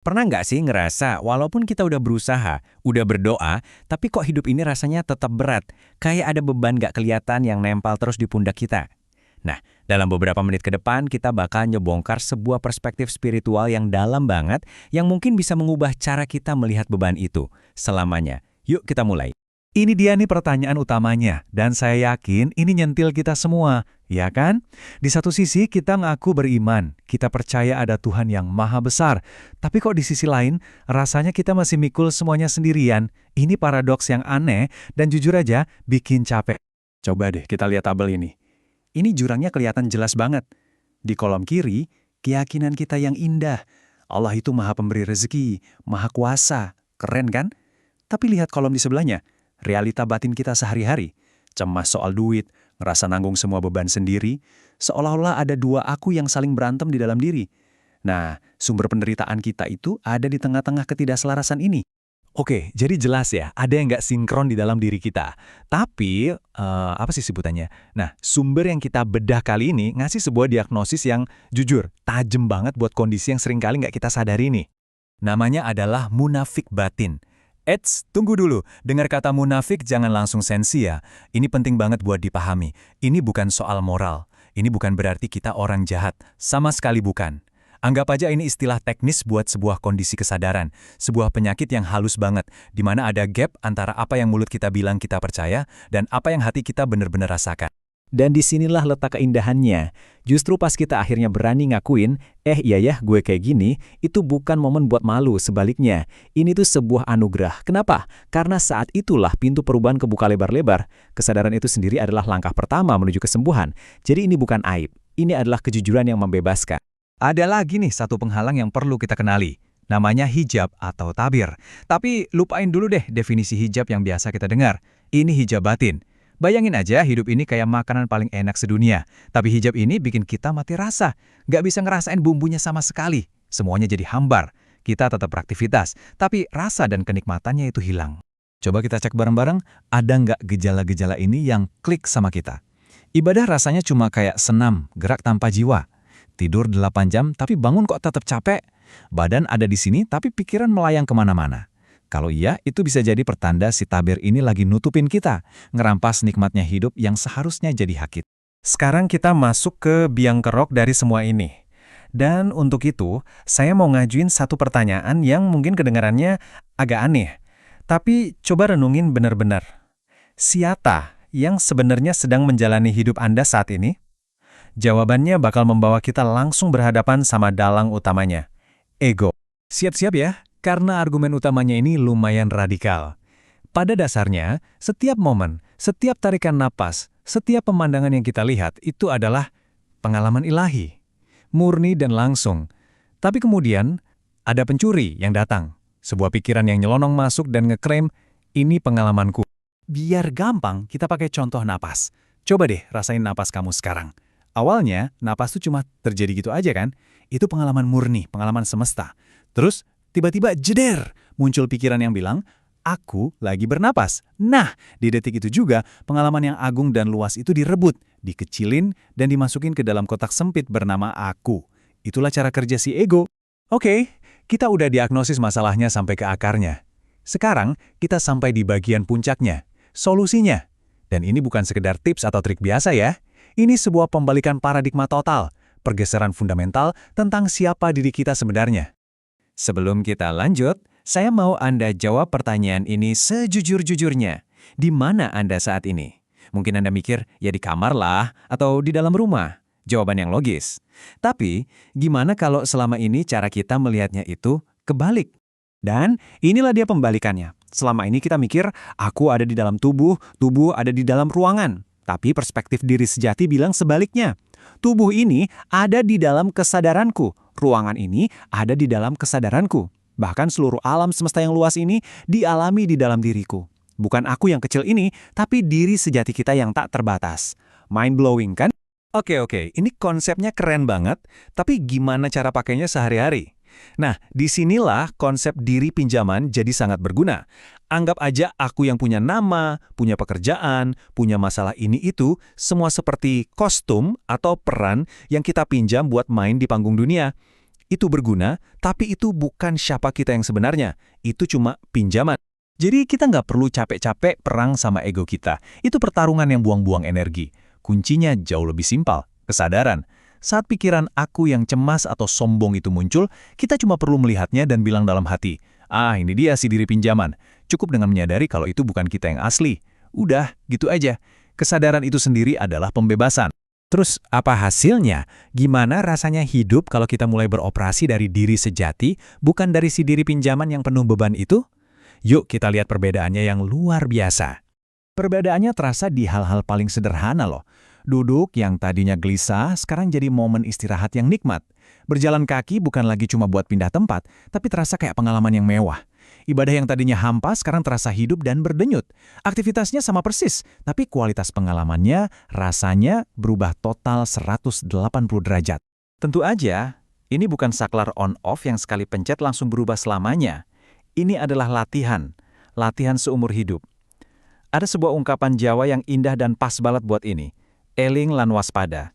Pernah nggak sih ngerasa walaupun kita udah berusaha, udah berdoa, tapi kok hidup ini rasanya tetap berat? Kayak ada beban nggak kelihatan yang nempel terus di pundak kita. Nah, dalam beberapa menit ke depan kita bakal nyebongkar sebuah perspektif spiritual yang dalam banget yang mungkin bisa mengubah cara kita melihat beban itu selamanya. Yuk kita mulai. Ini dia nih pertanyaan utamanya, dan saya yakin ini nyentil kita semua, ya kan? Di satu sisi kita ngaku beriman, kita percaya ada Tuhan yang maha besar, tapi kok di sisi lain, rasanya kita masih mikul semuanya sendirian. Ini paradoks yang aneh, dan jujur aja, bikin capek. Coba deh kita lihat tabel ini. Ini jurangnya kelihatan jelas banget. Di kolom kiri, keyakinan kita yang indah. Allah itu maha pemberi rezeki, maha kuasa, keren kan? Tapi lihat kolom di sebelahnya, realita batin kita sehari-hari, cemas soal duit, ngerasa nanggung semua beban sendiri, seolah-olah ada dua aku yang saling berantem di dalam diri. Nah, sumber penderitaan kita itu ada di tengah-tengah ketidakselarasan ini. Oke, jadi jelas ya, ada yang nggak sinkron di dalam diri kita. Tapi, apa sih sebutannya? Nah, sumber yang kita bedah kali ini ngasih sebuah diagnosis yang jujur, tajam banget buat kondisi yang seringkali nggak kita sadari nih. Namanya adalah munafik batin. Eits, tunggu dulu. Dengar kata munafik jangan langsung sensi ya. Ini penting banget buat dipahami. Ini bukan soal moral. Ini bukan berarti kita orang jahat. Sama sekali bukan. Anggap aja ini istilah teknis buat sebuah kondisi kesadaran. Sebuah penyakit yang halus banget, di mana ada gap antara apa yang mulut kita bilang kita percaya dan apa yang hati kita benar-benar rasakan. Dan disinilah letak keindahannya. Justru pas kita akhirnya berani ngakuin, iya ya gue kayak gini, itu bukan momen buat malu, sebaliknya. Ini tuh sebuah anugerah. Kenapa? Karena saat itulah pintu perubahan kebuka lebar-lebar. Kesadaran itu sendiri adalah langkah pertama menuju kesembuhan. Jadi ini bukan aib, ini adalah kejujuran yang membebaskan. Ada lagi nih satu penghalang yang perlu kita kenali. Namanya hijab atau tabir. Tapi lupain dulu deh definisi hijab yang biasa kita dengar. Ini hijab batin. Bayangin aja hidup ini kayak makanan paling enak sedunia. Tapi hijab ini bikin kita mati rasa. Nggak bisa ngerasain bumbunya sama sekali. Semuanya jadi hambar. Kita tetap beraktivitas, tapi rasa dan kenikmatannya itu hilang. Coba kita cek bareng-bareng, ada nggak gejala-gejala ini yang klik sama kita? Ibadah rasanya cuma kayak senam, gerak tanpa jiwa. Tidur 8 jam, tapi bangun kok tetap capek. Badan ada di sini, tapi pikiran melayang kemana-mana. Kalau iya, itu bisa jadi pertanda si tabir ini lagi nutupin kita, ngerampas nikmatnya hidup yang seharusnya jadi hak kita. Sekarang kita masuk ke biang kerok dari semua ini. Dan untuk itu, saya mau ngajuin satu pertanyaan yang mungkin kedengarannya agak aneh. Tapi coba renungin benar-benar. Siapa yang sebenarnya sedang menjalani hidup Anda saat ini? Jawabannya bakal membawa kita langsung berhadapan sama dalang utamanya, ego. Siap-siap ya, karena argumen utamanya ini lumayan radikal. Pada dasarnya, setiap momen, setiap tarikan napas, setiap pemandangan yang kita lihat itu adalah pengalaman ilahi, murni dan langsung. Tapi kemudian, ada pencuri yang datang. Sebuah pikiran yang nyelonong masuk dan ngeklaim, ini pengalamanku. Biar gampang, kita pakai contoh napas. Coba deh rasain napas kamu sekarang. Awalnya, napas tuh cuma terjadi gitu aja kan? Itu pengalaman murni, pengalaman semesta. Terus, tiba-tiba jeder, muncul pikiran yang bilang, aku lagi bernapas. Nah, di detik itu juga, pengalaman yang agung dan luas itu direbut, dikecilin, dan dimasukin ke dalam kotak sempit bernama aku. Itulah cara kerja si ego. Oke, kita udah diagnosis masalahnya sampai ke akarnya. Sekarang, kita sampai di bagian puncaknya, solusinya. Dan ini bukan sekedar tips atau trik biasa ya. Ini sebuah pembalikan paradigma total, pergeseran fundamental tentang siapa diri kita sebenarnya. Sebelum kita lanjut, saya mau Anda jawab pertanyaan ini sejujur-jujurnya. Di mana Anda saat ini? Mungkin Anda mikir, ya di kamar lah, atau di dalam rumah. Jawaban yang logis. Tapi, gimana kalau selama ini cara kita melihatnya itu kebalik? Dan inilah dia pembalikannya. Selama ini kita mikir, aku ada di dalam tubuh, tubuh ada di dalam ruangan. Tapi perspektif diri sejati bilang sebaliknya. Tubuh ini ada di dalam kesadaranku. Ruangan ini ada di dalam kesadaranku. Bahkan seluruh alam semesta yang luas ini dialami di dalam diriku. Bukan aku yang kecil ini, tapi diri sejati kita yang tak terbatas. Mind-blowing kan? Oke, ini konsepnya keren banget, tapi gimana cara pakainya sehari-hari? Nah, disinilah konsep diri pinjaman jadi sangat berguna. Anggap aja aku yang punya nama, punya pekerjaan, punya masalah ini itu, semua seperti kostum atau peran yang kita pinjam buat main di panggung dunia. itu berguna, tapi itu bukan siapa kita yang sebenarnya. Itu cuma pinjaman. Jadi kita nggak perlu capek-capek perang sama ego kita. Itu pertarungan yang buang-buang energi. Kuncinya jauh lebih simpel, kesadaran. Saat pikiran aku yang cemas atau sombong itu muncul, kita cuma perlu melihatnya dan bilang dalam hati, ini dia si diri pinjaman. Cukup dengan menyadari kalau itu bukan kita yang asli. Udah, gitu aja. Kesadaran itu sendiri adalah pembebasan. Terus apa hasilnya? Gimana rasanya hidup kalau kita mulai beroperasi dari diri sejati, bukan dari si diri pinjaman yang penuh beban itu? Yuk kita lihat perbedaannya yang luar biasa. Perbedaannya terasa di hal-hal paling sederhana loh. Duduk yang tadinya gelisah, sekarang jadi momen istirahat yang nikmat. Berjalan kaki bukan lagi cuma buat pindah tempat, tapi terasa kayak pengalaman yang mewah. Ibadah yang tadinya hampa sekarang terasa hidup dan berdenyut. Aktivitasnya sama persis, tapi kualitas pengalamannya, rasanya berubah total 180 derajat. Tentu aja, ini bukan saklar on-off yang sekali pencet langsung berubah selamanya. Ini adalah latihan seumur hidup. Ada sebuah ungkapan Jawa yang indah dan pas banget buat ini. Eling lan waspada.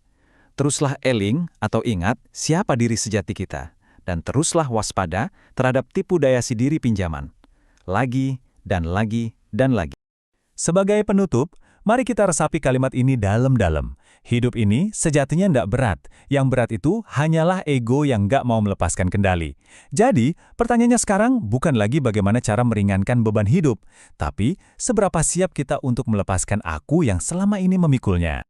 Teruslah eling atau ingat siapa diri sejati kita. Dan teruslah waspada terhadap tipu daya si diri pinjaman. Lagi, dan lagi, dan lagi. Sebagai penutup, mari kita resapi kalimat ini dalam-dalam. Hidup ini sejatinya tidak berat. Yang berat itu hanyalah ego yang nggak mau melepaskan kendali. Jadi, pertanyaannya sekarang bukan lagi bagaimana cara meringankan beban hidup, tapi seberapa siap kita untuk melepaskan aku yang selama ini memikulnya.